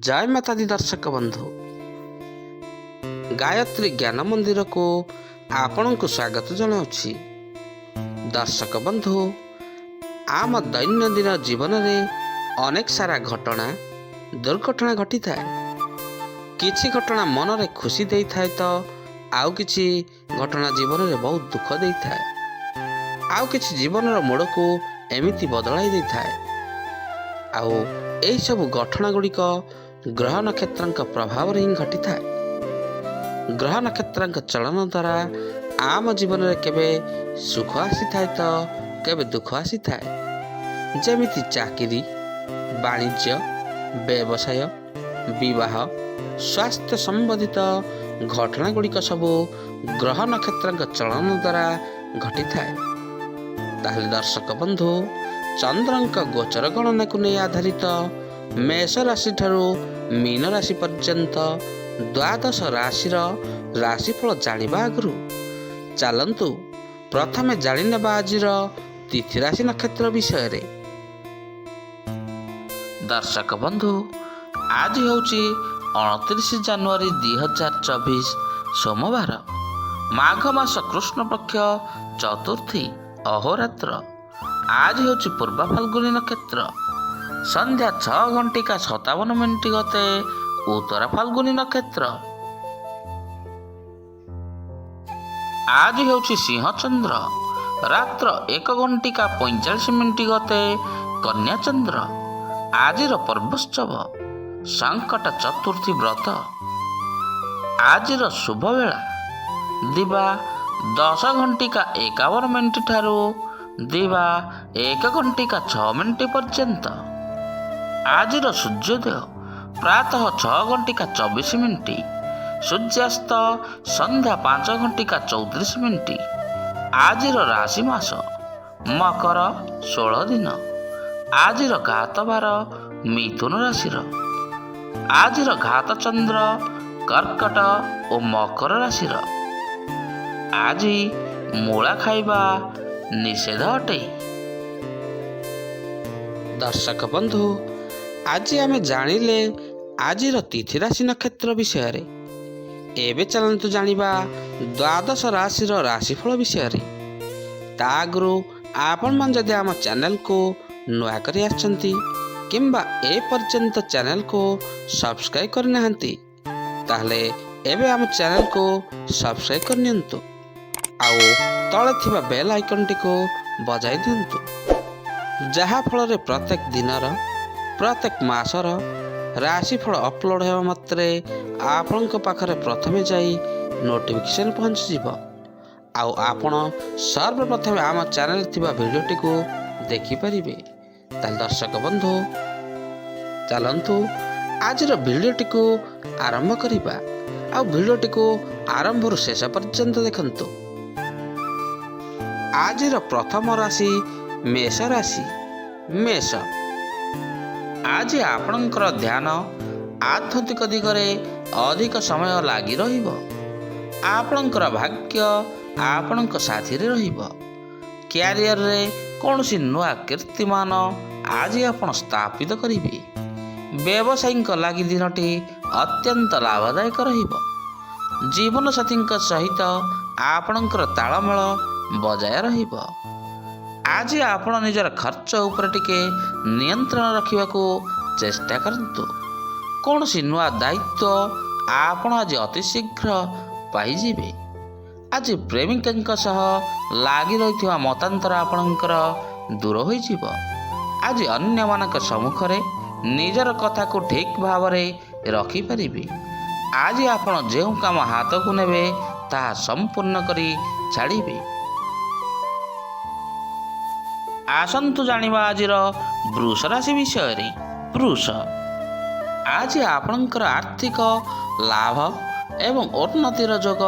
जय माता दी दर्शक बंधु गायत्री ज्ञान मंदिर को आपण को स्वागत जनाऊँगी। दर्शक बंधु आम दैनंदिन जीवन में अनेक सारा घटना दुर्घटना घटी थाए। किछि घटना मन रे खुशी दे थाए तो आउ किछि घटना जीवन में बहुत दुख दे थाए। आउ किछि जीवन मोड़ को एमिति बदलाई दे थाए। आउ एही सब घटना गुड़िक ग्रह नक्षत्र प्रभाव ही घटी थाए। ग्रह नक्षत्र चलन द्वारा आम जीवन में केबे सुख आसी थाए तो केबे दुख आसी थाए। जेमिति चाकरी, वाणिज्य, व्यवसाय, विवाह, स्वास्थ्य संबंधित घटना गुड़िक सबू ग्रह नक्षत्र चलन द्वारा घटी थाए। ताहले दर्शक बंधु चंद्रंक गोचर गणना को नहीं आधारित मेष राशि ठारू मीन राशि पर्यंत द्वादश राशि राशिफल जानिबा आगु चलंतु प्रथमे जानिनेबा आजिर तिथि राशि नक्षत्र विषय रे। दर्शक बंधु आज होची 29 जनवरी 2024 सोमवार, माघ मास कृष्ण पक्ष चतुर्थी अहोरात्र। आज होची पूर्व फाल्गुनी नक्षत्र। संध्या 6:57 गते उत्तर फाल्गुनी नक्षत्र। आज होची सिंह चंद्र। रात्र 1:45 गते कन्या चंद्र। आजिर पर्वोत्सव संकट चतुर्थी व्रत। आजिर शुभ बेला दिवा 10:51 ठारू दिवा 1:06 पर्यंत। आजिर सूर्योदय प्रातः 6:24। सूर्यास्त संध्या 5:34। आजिर राशि मास मकर 16 दिन। आजिर घात बार मिथुन राशि। आजिर घात चंद्र कर्कट और मकर राशि। आज मूला खाइबा निषेध अटे। दर्शक बंधु आज आमे जानिले आजिर तिथि राशि नक्षत्र विषय रे। एबे चलंतु जानिबा द्वादश राशि राशिफल विषय रे। ता आगु आपण मन जदि आम चैनल को नुआ करी आछंती किंबा ए पर्यंत चैनल को सब्सक्राइब करना हंती ताहले एबे आम चैनल को सब्सक्राइब करनियंतु आउ तले थिबा बेल आइकन टी को बजाई दियंतु, जहा फल रे प्रत्येक दिनर प्रत्येक मासर राशिफल अपलोड हेबा मात्रे आपनक पाखरे प्रथमे जाई नोटिफिकेशन पहुंच जिवो। आउ आपण सर्वप्रथमे आम चैनल थिबा वीडियो टी को देखि परिबे। ताल दर्शक बंधु चलंतु आजिर वीडियो टी को आरंभ करिबा। आ वीडियो टी को आरंभ रु शेष पर्यंत देखंतु। आजिर प्रथम राशि मेष राशि। मेष आज आपणकर ध्यान आध्यात्मिक दिगरे अधिक समय लागी रहिबो। आपणकर भाग्य आपणक साथी रे रहिबो। क्यारियर रे कौनसी नुआ कीर्तिमान आज आपण स्थापित करिबे। व्यवसायिक लागी दिनटी अत्यंत लाभदायक रहिबो। जीवन साथी सहित आपणकर तालमेल बजाय रहिबो। आज आपण निजर खर्च उपर टिके नियंत्रण रखिबा को चेष्टा करंतु। कौनसी नुआ दायित्व आपण आज अति शीघ्र पाइजिबे। आज प्रेमिक सह लागी रहिथिबा मतांतर आपणकर दूर होई जिवो। आज अन्य मानक सम्मुखरे निजर कथा को ठीक भाव रखि परिबे। आज आपण जेउ काम हाथ को नेबे ताहा संपूर्ण करी छाड़िबे। आसंतु जानिबा आजिर वृष राशि विषय रे। वृष आज आपणकर आर्थिक लाभ एवं उन्नतिर जोग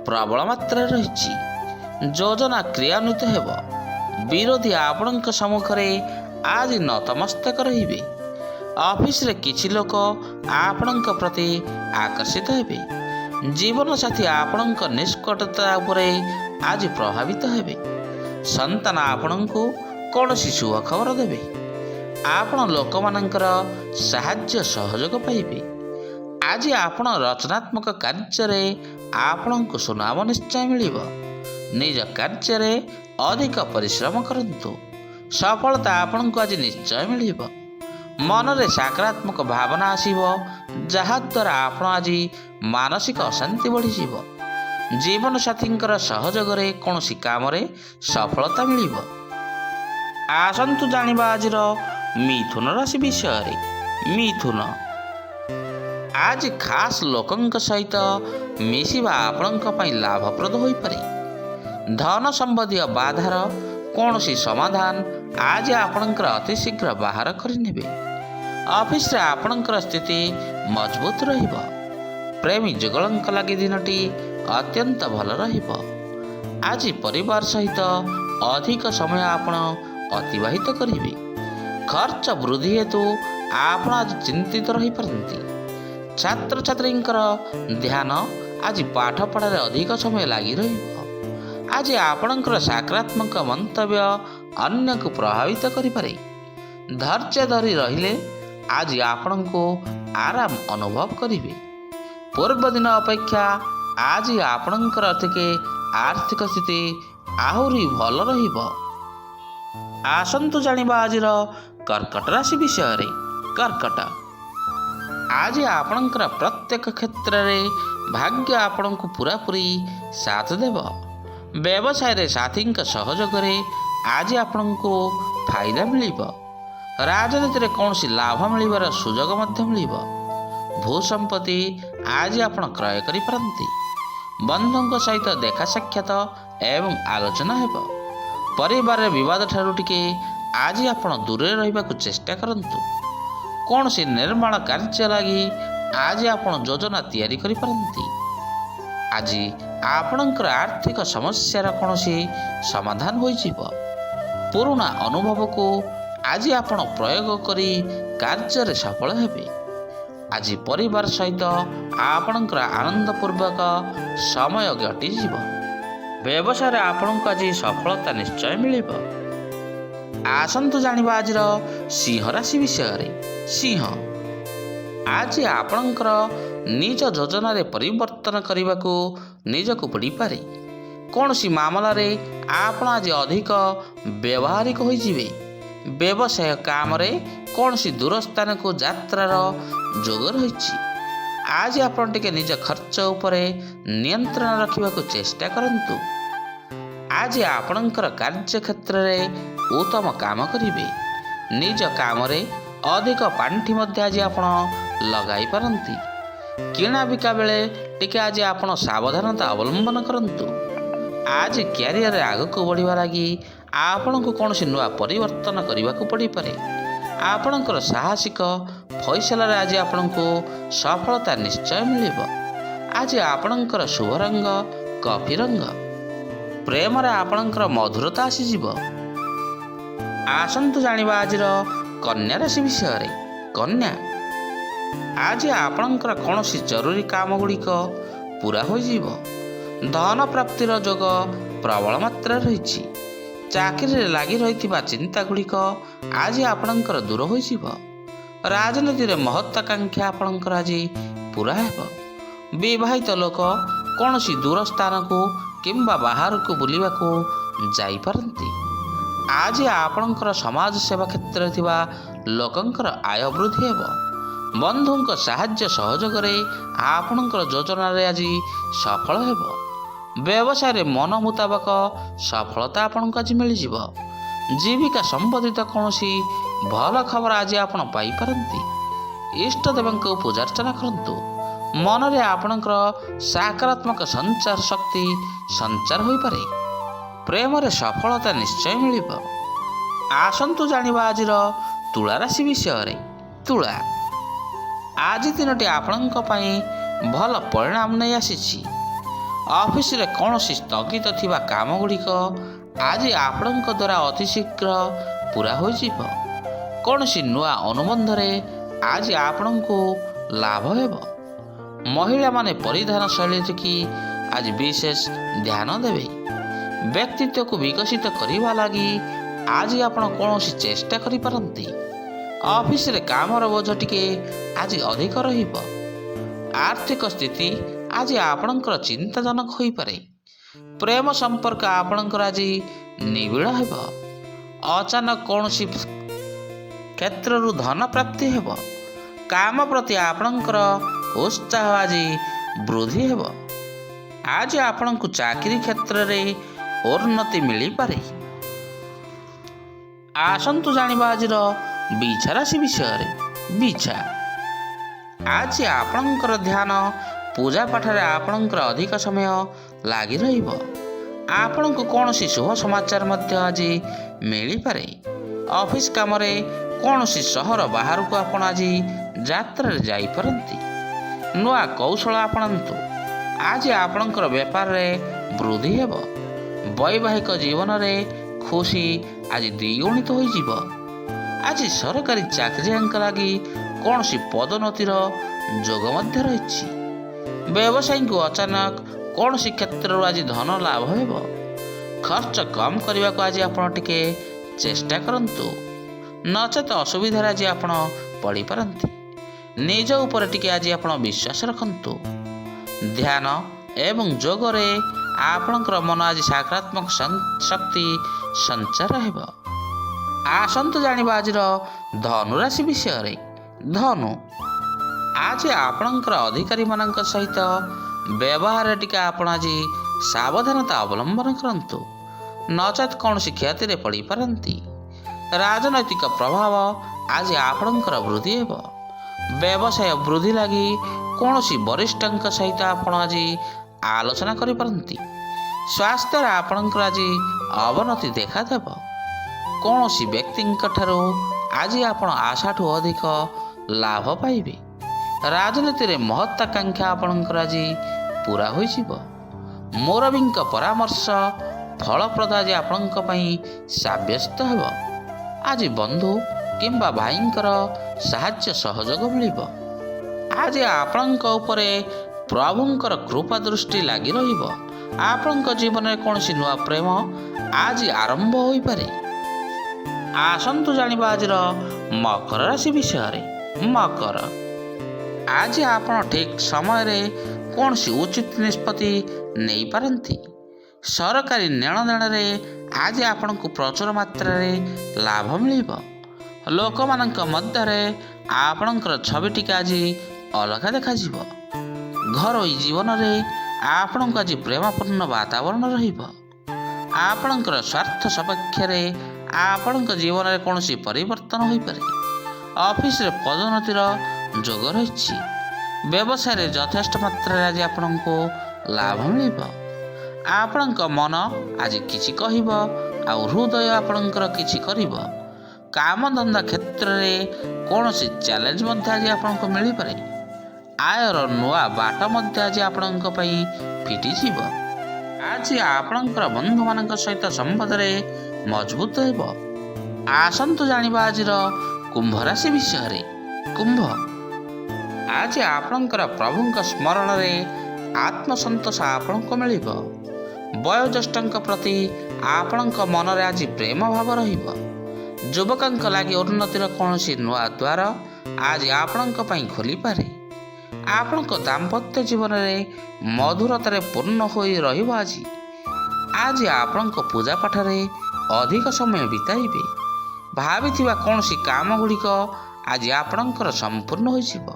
प्रबल मात्रा रही। योजना क्रियान्वित हेब। विरोधी आपणक सम्मुखरे आज नतमस्तक रहिबे। ऑफिस रे किछि लोक आपणक प्रति आकर्षित हेबे। जीवन साथी आपणक निष्कटता उपरे आज प्रभावित हेबे। संतान आपणको कौनसी शुभ खबर देवे। ଆପଣ ଲୋକମାନଙ୍କର ସାହାଯ୍ୟ ସହଯୋଗ ପାଇବେ। ଆଜି ଆପଣ ରଚନାତ୍ମକ କାର୍ଯ୍ୟରେ ଆପଣଙ୍କୁ ସୁନାମ ନିଶ୍ଚୟ ମିଳିବ। ନିଜ କାର୍ଯ୍ୟରେ ଅଧିକ ପରିଶ୍ରମ କରନ୍ତୁ। ସଫଳତା ଆପଣଙ୍କୁ ଆଜି ନିଶ୍ଚୟ ମିଳିବ। ମନରେ ସକାରାତ୍ମକ ଭାବନା ଆସିବ, ଯାହାଦ୍ୱାରା ଆପଣ ଆଜି ମାନସିକ ଅଶାନ୍ତି ବଢ଼ିଯିବ। ଜୀବନସାଥୀଙ୍କର ସହଯୋଗରେ କୌଣସି କାମରେ ସଫଳତା ମିଳିବ। ଆସନ୍ତୁ ଜାଣିବା ଆଜିର ମିଥୁନ ରାଶି ବିଷୟରେ। ମିଥୁନ, ଆଜି ଖାସ୍ ଲୋକଙ୍କ ସହିତ ମିଶିବା ଆପଣଙ୍କ ପାଇଁ ଲାଭପ୍ରଦ ହୋଇପାରେ। ଧନ ସମ୍ବନ୍ଧୀୟ ବାଧାର କୌଣସି ସମାଧାନ ଆଜି ଆପଣଙ୍କର ଅତି ଶୀଘ୍ର ବାହାର କରିନେବେ। ଅଫିସରେ ଆପଣଙ୍କର ସ୍ଥିତି ମଜବୁତ ରହିବ। ପ୍ରେମୀ ଯୁଗଳଙ୍କ ଲାଗି ଦିନଟି ଅତ୍ୟନ୍ତ ଭଲ ରହିବ। ଆଜି ପରିବାର ସହିତ ଅଧିକ ସମୟ ଆପଣ ଅତିବାହିତ କରିବେ। ଖର୍ଚ୍ଚ ବୃଦ୍ଧି ହେତୁ ଆପଣ ଆଜି ଚିନ୍ତିତ ରହିପାରନ୍ତି। ଛାତ୍ରଛାତ୍ରୀଙ୍କର ଧ୍ୟାନ ଆଜି ପାଠପଢ଼ାରେ ଅଧିକ ସମୟ ଲାଗି ରହିବ। ଆଜି ଆପଣଙ୍କର ସକାରାତ୍ମକ ମନ୍ତବ୍ୟ ଅନ୍ୟକୁ ପ୍ରଭାବିତ କରିପାରେ। ଧୈର୍ଯ୍ୟ ଧରି ରହିଲେ ଆଜି ଆପଣଙ୍କୁ ଆରାମ ଅନୁଭବ କରିବେ। ପୂର୍ବଦିନ ଅପେକ୍ଷା ଆଜି ଆପଣଙ୍କର ଆର୍ଥିକ ସ୍ଥିତି ଆହୁରି ଭଲ ରହିବ। ଆସନ୍ତୁ ଜାଣିବା ଆଜିର କର୍କଟ ରାଶି ବିଷୟରେ। କର୍କଟ, ଆଜି ଆପଣଙ୍କର ପ୍ରତ୍ୟେକ କ୍ଷେତ୍ରରେ ଭାଗ୍ୟ ଆପଣଙ୍କୁ ପୂରାପୂରି ସାଥ ଦେବ। ବ୍ୟବସାୟରେ ସାଥୀଙ୍କ ସହଯୋଗରେ ଆଜି ଆପଣଙ୍କୁ ଫାଇଦା ମିଳିବ। ରାଜନୀତିରେ କୌଣସି ଲାଭ ମିଳିବାର ସୁଯୋଗ ମଧ୍ୟ ମିଳିବ। ଭୂସମ୍ପତ୍ତି ଆଜି ଆପଣ କ୍ରୟ କରିପାରନ୍ତି। ବନ୍ଧୁଙ୍କ ସହିତ ଦେଖା ସାକ୍ଷାତ ଏବଂ ଆଲୋଚନା ହେବ। ପରିବାରରେ ବିବାଦ ଠାରୁ ଆଜି ଆପଣ ଦୂରରେ ରହିବାକୁ ଚେଷ୍ଟା କରନ୍ତୁ। କୌଣସି ନିର୍ମାଣ କାର୍ଯ୍ୟ ଲାଗି ଆଜି ଆପଣ ଯୋଜନା ତିଆରି କରିପାରନ୍ତି। ଆଜି ଆପଣଙ୍କର ଆର୍ଥିକ ସମସ୍ୟାର କୌଣସି ସମାଧାନ ହୋଇଯିବ। ପୁରୁଣା ଅନୁଭବକୁ ଆଜି ଆପଣ ପ୍ରୟୋଗ କରି କାର୍ଯ୍ୟରେ ସଫଳ ହେବେ। ଆଜି ପରିବାର ସହିତ ଆପଣଙ୍କର ଆନନ୍ଦପୂର୍ବକ ସମୟ କଟିଯିବ। ବ୍ୟବସାୟରେ ଆପଣଙ୍କୁ ଆଜି ସଫଳତା ନିଶ୍ଚୟ ମିଳିବ। ଆସନ୍ତୁ ଜାଣିବା ଆଜିର ସିଂହ ରାଶି ବିଷୟରେ। ସିଂହ, ଆଜି ଆପଣଙ୍କର ନିଜ ଯୋଜନାରେ ପରିବର୍ତ୍ତନ କରିବାକୁ ନିଜକୁ ପଡ଼ିପାରେ। କୌଣସି ମାମଲାରେ ଆପଣ ଆଜି ଅଧିକ ବ୍ୟବହାରିକ ହୋଇଯିବେ। ବ୍ୟବସାୟ କାମରେ କୌଣସି ଦୂର ସ୍ଥାନକୁ ଯାତ୍ରାର ଯୋଗ ରହିଛି। ଆଜି ଆପଣ ନିଜ ଖର୍ଚ୍ଚ ଉପରେ ନିୟନ୍ତ୍ରଣ ରଖିବାକୁ ଚେଷ୍ଟା କରନ୍ତୁ। ଆଜି ଆପଣଙ୍କର କାର୍ଯ୍ୟକ୍ଷେତ୍ରରେ ଉତ୍ତମ କାମ କରିବେ। ନିଜ କାମରେ ଅଧିକ ପାଣ୍ଠି ମଧ୍ୟ ଆଜି ଆପଣ ଲଗାଇ ପାରନ୍ତି। କିଣା ବିକା ବେଳେ ଆଜି ଆପଣ ସାବଧାନତା ଅବଲମ୍ବନ କରନ୍ତୁ। ଆଜି କ୍ୟାରିୟରରେ ଆଗକୁ ବଢ଼ିବା ଲାଗି ଆପଣଙ୍କୁ କୌଣସି ନୂଆ ପରିବର୍ତ୍ତନ କରିବାକୁ ପଡ଼ିପାରେ। ଆପଣଙ୍କର ସାହସିକ ଫଇସଲାରେ ଆଜି ଆପଣଙ୍କୁ ସଫଳତା ନିଶ୍ଚୟ ମିଳିବ। ଆଜି ଆପଣଙ୍କର ଶୁଭ ରଙ୍ଗ କଫି ରଙ୍ଗ। ପ୍ରେମରେ ଆପଣଙ୍କର ମଧୁରତା ଆସିଯିବ। ଆସନ୍ତୁ ଜାଣିବା ଆଜିର କନ୍ୟା ରାଶି ବିଷୟରେ। କନ୍ୟା, ଆଜି ଆପଣଙ୍କର କୌଣସି ଜରୁରୀ କାମ ଗୁଡ଼ିକ ପୂରା ହୋଇଯିବ। ଧନ ପ୍ରାପ୍ତିର ଯୋଗ ପ୍ରବଳ ମାତ୍ରାରେ ରହିଛି। ଚାକିରିରେ ଲାଗି ରହିଥିବା ଚିନ୍ତା ଗୁଡ଼ିକ ଆଜି ଆପଣଙ୍କର ଦୂର ହୋଇଯିବ। ରାଜନୀତିରେ ମହତ୍ୱାକାଂକ୍ଷା ଆପଣଙ୍କର ଆଜି ପୂରା ହେବ। ବିବାହିତ ଲୋକ କୌଣସି ଦୂର ସ୍ଥାନକୁ କିମ୍ବା ବାହାରକୁ ବୁଲିବାକୁ ଯାଇପାରନ୍ତି। ଆଜି ଆପଣଙ୍କର ସମାଜ ସେବା କ୍ଷେତ୍ରରେ ଥିବା ଲୋକଙ୍କର ଆୟ ବୃଦ୍ଧି ହେବ। ବନ୍ଧୁଙ୍କ ସାହାଯ୍ୟ ସହଯୋଗରେ ଆପଣଙ୍କର ଯୋଜନାରେ ଆଜି ସଫଳ ହେବ। ବ୍ୟବସାୟରେ ମନ ମୁତାବକ ସଫଳତା ଆପଣଙ୍କୁ ଆଜି ମିଳିଯିବ। ଜୀବିକା ସମ୍ବନ୍ଧିତ କୌଣସି ଭଲ ଖବର ଆଜି ଆପଣ ପାଇପାରନ୍ତି। ଇଷ୍ଟଦେବଙ୍କୁ ପୂଜାର୍ଚ୍ଚନା କରନ୍ତୁ। ମନରେ ଆପଣଙ୍କର ସକାରାତ୍ମକ ସଞ୍ଚାର ଶକ୍ତି ସଞ୍ଚାର ହୋଇପାରେ। ପ୍ରେମରେ ସଫଳତା ନିଶ୍ଚୟ ମିଳିବ। ଆସନ୍ତୁ ଜାଣିବା ଆଜିର ତୁଳା ରାଶି ବିଷୟରେ। ତୁଳା, ଆଜି ଦିନଟି ଆପଣଙ୍କ ପାଇଁ ଭଲ ପରିଣାମ ନେଇ ଆସିଛି। ଅଫିସରେ କୌଣସି ସ୍ଥଗିତ ଥିବା କାମ ଗୁଡ଼ିକ ଆଜି ଆପଣଙ୍କ ଦ୍ୱାରା ଅତି ଶୀଘ୍ର ପୂରା ହୋଇଯିବ। କୌଣସି ନୂଆ ଅନୁବନ୍ଧରେ ଆଜି ଆପଣଙ୍କୁ ଲାଭ ହେବ। ମହିଳାମାନେ ପରିଧାନ ଶୈଳୀ ଆଜି ବିଶେଷ ଧ୍ୟାନ ଦେବେ। ବ୍ୟକ୍ତିତ୍ୱକୁ ବିକଶିତ କରିବା ଲାଗି ଆଜି ଆପଣ କୌଣସି ଚେଷ୍ଟା କରିପାରନ୍ତି। ଅଫିସରେ କାମର ବୋଝ ଟିକେ ଆଜି ଅଧିକ ରହିବ। ଆର୍ଥିକ ସ୍ଥିତି ଆଜି ଆପଣଙ୍କର ଚିନ୍ତାଜନକ ହୋଇପାରେ। ପ୍ରେମ ସମ୍ପର୍କ ଆପଣଙ୍କର ଆଜି ନିବିଡ଼ ହେବ। ଅଚାନକ କୌଣସି କ୍ଷେତ୍ରରୁ ଧନ ପ୍ରାପ୍ତି ହେବ। କାମ ପ୍ରତି ଆପଣଙ୍କର ଉତ୍ସାହ ଆଜି ବୃଦ୍ଧି ହେବ। ଆଜି ଆପଣଙ୍କୁ ଚାକିରି କ୍ଷେତ୍ରରେ ଉନ୍ନତି ମିଳିପାରେ। ଆସନ୍ତୁ ଜାଣିବା ଆଜିର ବିଛା ରାଶି ବିଷୟରେ। ବିଛା, ଆଜି ଆପଣଙ୍କର ଧ୍ୟାନ ପୂଜା ପାଠରେ ଆପଣଙ୍କର ଅଧିକ ସମୟ ଲାଗି ରହିବ। ଆପଣଙ୍କୁ କୌଣସି ଶୁଭ ସମାଚାର ମଧ୍ୟ ଆଜି ମିଳିପାରେ। ଅଫିସ କାମରେ କୌଣସି ସହର ବାହାରକୁ ଆପଣ ଆଜି ଯାତ୍ରାରେ ଯାଇପାରନ୍ତି। ନୂଆ କୌଶଳ ଆପଣାନ୍ତୁ। ଆଜି ଆପଣଙ୍କର ବେପାରରେ ବୃଦ୍ଧି ହେବ। ବୈବାହିକ ଜୀବନରେ ଖୁସି ଆଜି ଦ୍ୱିଗୁଣିତ ହୋଇଯିବ। ଆଜି ସରକାରୀ ଚାକିରିଆଙ୍କ ଲାଗି କୌଣସି ପଦୋନ୍ନତିର ଯୋଗ ମଧ୍ୟ ରହିଛି। ବ୍ୟବସାୟୀଙ୍କୁ ଅଚାନକ କୌଣସି କ୍ଷେତ୍ରରୁ ଆଜି ଧନ ଲାଭ ହେବ। ଖର୍ଚ୍ଚ କମ୍ କରିବାକୁ ଆଜି ଆପଣ ଟିକେ ଚେଷ୍ଟା କରନ୍ତୁ, ନଚେତ ଅସୁବିଧାରେ ଆଜି ଆପଣ ପଡ଼ିପାରନ୍ତି। ନିଜ ଉପରେ ଟିକେ ଆଜି ଆପଣ ବିଶ୍ୱାସ ରଖନ୍ତୁ। ଧ୍ୟାନ ଏବଂ ଯୋଗରେ ଆପଣଙ୍କର ମନ ଆଜି ସକାରାତ୍ମକ ଶକ୍ତି ସଞ୍ଚାର ହେବ। ଆସନ୍ତୁ ଜାଣିବା ଆଜିର ଧନୁ ରାଶି ବିଷୟରେ। ଧନୁ, ଆଜି ଆପଣଙ୍କର ଅଧିକାରୀମାନଙ୍କ ସହିତ ବ୍ୟବହାରରେ ଟିକେ ଆପଣ ଆଜି ସାବଧାନତା ଅବଲମ୍ବନ କରନ୍ତୁ, ନଚେତ କୌଣସି କ୍ଷତିରେ ପଡ଼ିପାରନ୍ତି। ରାଜନୈତିକ ପ୍ରଭାବ ଆଜି ଆପଣଙ୍କର ବୃଦ୍ଧି ହେବ। ବ୍ୟବସାୟ ବୃଦ୍ଧି ଲାଗି କୌଣସି ବରିଷ୍ଠଙ୍କ ସହିତ ଆପଣ ଆଜି ଆଲୋଚନା କରିପାରନ୍ତି। ସ୍ୱାସ୍ଥ୍ୟରେ ଆପଣଙ୍କର ଆଜି ଅବନତି ଦେଖାଦେବ। କୌଣସି ବ୍ୟକ୍ତିଙ୍କ ଠାରୁ ଆଜି ଆପଣ ଆଶାଠୁ ଅଧିକ ଲାଭ ପାଇବେ। ରାଜନୀତିରେ ମହତ୍ୱାକାଂକ୍ଷା ଆପଣଙ୍କର ଆଜି ପୂରା ହୋଇଯିବ। ମୁରବୀଙ୍କ ପରାମର୍ଶ ଫଳପ୍ରଦ ଆଜି ଆପଣଙ୍କ ପାଇଁ ସାବ୍ୟସ୍ତ ହେବ। ଆଜି ବନ୍ଧୁ କିମ୍ବା ଭାଇଙ୍କର ସାହାଯ୍ୟ ସହଯୋଗ ମିଳିବ। ଆଜି ଆପଣଙ୍କ ଉପରେ ପ୍ରଭୁଙ୍କର କୃପା ଦୃଷ୍ଟି ଲାଗି ରହିବ। ଆପଣଙ୍କ ଜୀବନରେ କୌଣସି ନୂଆ ପ୍ରେମ ଆଜି ଆରମ୍ଭ ହୋଇପାରେ। ଆସନ୍ତୁ ଜାଣିବା ଆଜିର ମକର ରାଶି ବିଷୟରେ। ମକର, ଆଜି ଆପଣ ଠିକ୍ ସମୟରେ କୌଣସି ଉଚିତ ନିଷ୍ପତ୍ତି ନେଇପାରନ୍ତି। ସରକାରୀ ନେଣଦେଣରେ ଆଜି ଆପଣଙ୍କୁ ପ୍ରଚୁର ମାତ୍ରାରେ ଲାଭ ମିଳିବ। ଲୋକମାନଙ୍କ ମଧ୍ୟରେ ଆପଣଙ୍କର ଛବି ଟିକେ ଆଜି ଅଲଗା ଦେଖାଯିବ। ଘରୋଇ ଜୀବନରେ ଆପଣଙ୍କୁ ଆଜି ପ୍ରେମପୂର୍ଣ୍ଣ ବାତାବରଣ ରହିବ। ଆପଣଙ୍କର ସ୍ୱାର୍ଥ ସପକ୍ଷରେ ଆପଣଙ୍କ ଜୀବନରେ କୌଣସି ପରିବର୍ତ୍ତନ ହୋଇପାରେ। ଅଫିସରେ ପଦୋନ୍ନତିର ଯୋଗ ରହିଛି। ବ୍ୟବସାୟରେ ଯଥେଷ୍ଟ ମାତ୍ରାରେ ଆଜି ଆପଣଙ୍କୁ ଲାଭ ମିଳିବ। ଆପଣଙ୍କ ମନ ଆଜି କିଛି କହିବ, ଆଉ ହୃଦୟ ଆପଣଙ୍କର କିଛି କରିବ। କାମଧନ୍ଦା କ୍ଷେତ୍ରରେ କୌଣସି ଚ୍ୟାଲେଞ୍ଜ ମଧ୍ୟ ଆଜି ଆପଣଙ୍କୁ ମିଳିପାରେ। ଆୟର ନୂଆ ବାଟ ମଧ୍ୟ ଆଜି ଆପଣଙ୍କ ପାଇଁ ଫିଟିଯିବ। ଆଜି ଆପଣଙ୍କର ବନ୍ଧୁମାନଙ୍କ ସହିତ ସମ୍ବନ୍ଧରେ ମଜବୁତ ହେବ। ଆସନ୍ତୁ ଜାଣିବା ଆଜିର କୁମ୍ଭ ରାଶି ବିଷୟରେ। କୁମ୍ଭ, ଆଜି ଆପଣଙ୍କର ପ୍ରଭୁଙ୍କ ସ୍ମରଣରେ ଆତ୍ମସନ୍ତୋଷ ଆପଣଙ୍କୁ ମିଳିବ। ବୟୋଜ୍ୟେଷ୍ଠଙ୍କ ପ୍ରତି ଆପଣଙ୍କ ମନରେ ଆଜି ପ୍ରେମ ଭାବ ରହିବ। ଯୁବକଙ୍କ ଲାଗି ଉନ୍ନତିର କୌଣସି ନୂଆ ଦ୍ୱାର ଆଜି ଆପଣଙ୍କ ପାଇଁ ଖୋଲିପାରେ। ଆପଣଙ୍କ ଦାମ୍ପତ୍ୟ ଜୀବନରେ ମଧୁରତାରେ ପୂର୍ଣ୍ଣ ହୋଇ ରହିବ। ଆଜି ଆପଣଙ୍କ ପୂଜା ପାଠରେ ଅଧିକ ସମୟ ବିତାଇବେ। ଭାବିଥିବା କୌଣସି କାମ ଗୁଡ଼ିକ ଆଜି ଆପଣଙ୍କର ସମ୍ପୂର୍ଣ୍ଣ ହୋଇଯିବ।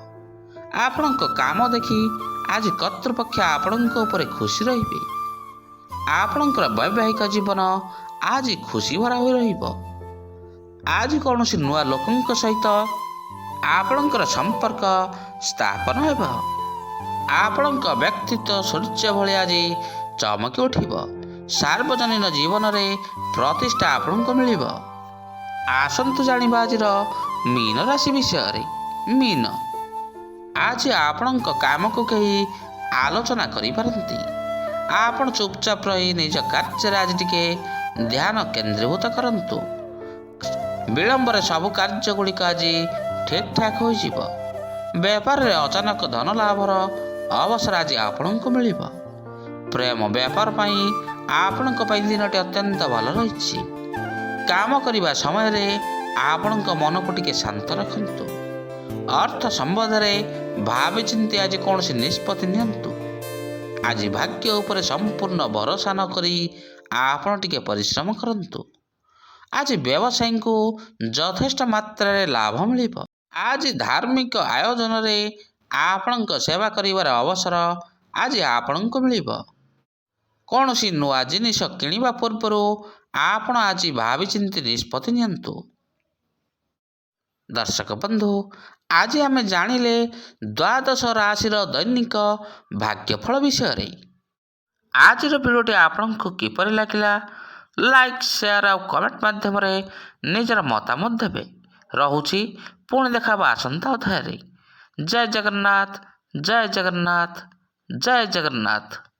ଆପଣଙ୍କ କାମ ଦେଖି ଆଜି କର୍ତ୍ତୃପକ୍ଷ ଆପଣଙ୍କ ଉପରେ ଖୁସି ରହିବେ। ଆପଣଙ୍କର ବୈବାହିକ ଜୀବନ ଆଜି ଖୁସି ଭରା ହୋଇ ରହିବ। ଆଜି କୌଣସି ନୂଆ ଲୋକଙ୍କ ସହିତ ଆପଣଙ୍କର ସମ୍ପର୍କ ସ୍ଥାପନ ହେବ। ଆପଣଙ୍କ ବ୍ୟକ୍ତିତ୍ୱ ସୂର୍ଯ୍ୟ ଭଳି ଆଜି ଚମକି ଉଠିବ। ସାର୍ବଜନୀନ ଜୀବନରେ ପ୍ରତିଷ୍ଠା ଆପଣଙ୍କୁ ମିଳିବ। ଆସନ୍ତୁ ଜାଣିବା ଆଜିର ମୀନ ରାଶି ବିଷୟରେ। ମୀନ, ଆଜି ଆପଣଙ୍କ କାମକୁ କେହି ଆଲୋଚନା କରିପାରନ୍ତି। ଆପଣ ଚୁପଚାପ ରହି ନିଜ କାର୍ଯ୍ୟରେ ଆଜି ଟିକେ ଧ୍ୟାନ କେନ୍ଦ୍ରୀଭୂତ କରନ୍ତୁ। ବିଳମ୍ବରେ ସବୁ କାର୍ଯ୍ୟ ଗୁଡ଼ିକ ଆଜି ଠିକ୍ ଠାକ୍ ହୋଇଯିବ। ବେପାରରେ ଅଚାନକ ଧନ ଲାଭର ଅବସର ଆଜି ଆପଣଙ୍କୁ ମିଳିବ। ପ୍ରେମ ବ୍ୟାପାର ପାଇଁ ଆପଣଙ୍କ ପାଇଁ ଦିନଟି ଅତ୍ୟନ୍ତ ଭଲ ରହିଛି। କାମ କରିବା ସମୟରେ ଆପଣଙ୍କ ମନକୁ ଟିକେ ଶାନ୍ତ ରଖନ୍ତୁ। ଅର୍ଥ ସମ୍ବନ୍ଧରେ ଭାବିଚିନ୍ତି ଆଜି କୌଣସି ନିଷ୍ପତ୍ତି ନିଅନ୍ତୁ। ଆଜି ଭାଗ୍ୟ ଉପରେ ସମ୍ପୂର୍ଣ୍ଣ ଭରସା ନ କରି ଆପଣ ଟିକେ ପରିଶ୍ରମ କରନ୍ତୁ। ଆଜି ବ୍ୟବସାୟୀଙ୍କୁ ଯଥେଷ୍ଟ ମାତ୍ରାରେ ଲାଭ ମିଳିବ। ଆଜି ଧାର୍ମିକ ଆୟୋଜନରେ ଆପଣଙ୍କ ସେବା କରିବାର ଅବସର ଆଜି ଆପଣଙ୍କୁ ମିଳିବ। କୌଣସି ନୂଆ ଜିନିଷ କିଣିବା ପୂର୍ବରୁ ଆପଣ ଆଜି ଭାବିଚିନ୍ତି ନିଷ୍ପତ୍ତି ନିଅନ୍ତୁ। ଦର୍ଶକ ବନ୍ଧୁ, ଆଜି ଆମେ ଜାଣିଲେ ଦ୍ୱାଦଶ ରାଶିର ଦୈନିକ ଭାଗ୍ୟଫଳ ବିଷୟରେ। ଆଜିର ଭିଡ଼ିଓଟି ଆପଣଙ୍କୁ କିପରି ଲାଗିଲା? ଲାଇକ୍, ସେୟାର ଆଉ କମେଣ୍ଟ ମାଧ୍ୟମରେ ନିଜର ମତାମତ ଦେବେ। ରହୁଛି, ପୁଣି ଦେଖା ହେବା ଆସନ୍ତା ଅଧ୍ୟାୟରେ। ଜୟ ଜଗନ୍ନାଥ, ଜୟ ଜଗନ୍ନାଥ, ଜୟ ଜଗନ୍ନାଥ।